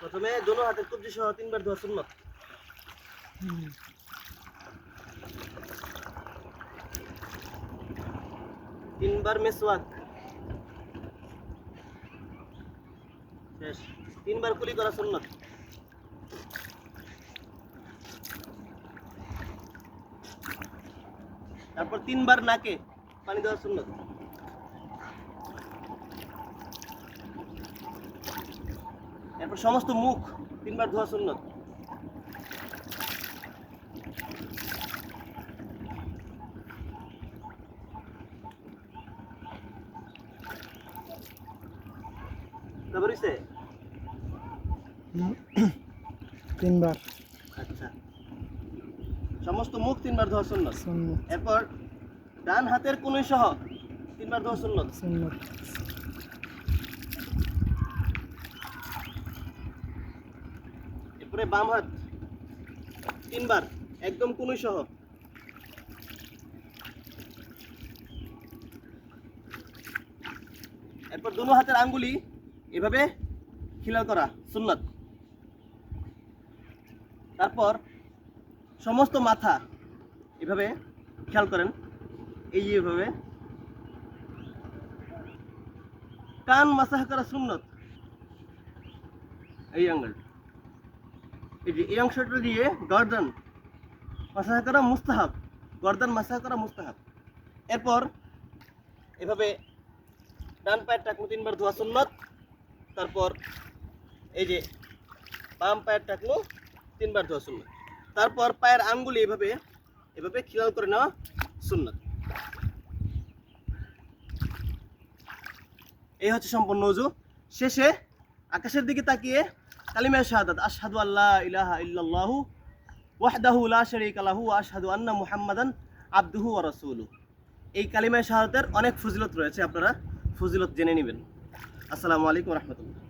প্রথমে দোনো হাতের কবজি সহ 3 বার ধোয়া সুন্নাত। তিনবার মেসওয়াক, শেষ। 3 বার কুলি করা সুন্নাত। তারপর 3 বার নাকে পানি দেওয়া সুন্নাত। এরপর সমস্ত মুখ 3 বার ধোয়া সুন্নাত। তারপর হইছে 3 বার। আচ্ছা, সমস্ত মুখ 3 বার ধোয়া সুন্নাত। সুন্নাত। এরপর ডান হাতের কনুই সহ 3 বার ধোয়া সুন্নাত। সুন্নাত। এরপরে বাম হাত 3 বার একদম কনুই সহ। এরপর দুনো হাতের আঙ্গুলি এভাবে খিলাল করা সুন্নাত। তারপর সমস্ত মাথা এভাবে খেয়াল করেন, এই যে এভাবে কান মাসাহ করা সুন্নাত। এই আঙ্গুল, এই যে এই অংশটা দিয়ে গর্দান মাসাহ করা মুস্তাহাব, গর্দান মাসাহ করা মুস্তাহাব। এরপর এভাবে ডান পায়ের টাকনু 3 বার ধোয়া সুন্নাত। তারপর এই যে বাম পায়ের টাকনু 3 বার ধোয়া সুন্নাত। তারপর পায়ের আঙ্গুলি এভাবে এভাবে খিলাল করে নেওয়া সুন্নাত। এই হচ্ছে সম্পূর্ণ ওযু। শেষে আকাশের দিকে তাকিয়ে কালিমা শাহাদাত, আশহাদু আল্লা ইলাহা ইল্লাল্লাহু ওয়াহদাহু লা শারীকা লাহু ওয়া আশহাদু আন্না মুহাম্মাদান আবদুহু ওয়া রাসূলুহু। এই কালিমা শাহাদাতের অনেক ফজিলত রয়েছে, আপনারা ফজিলত জেনে নেবেন। আসসালামু আলাইকুম ওয়া রাহমাতুল্লাহ।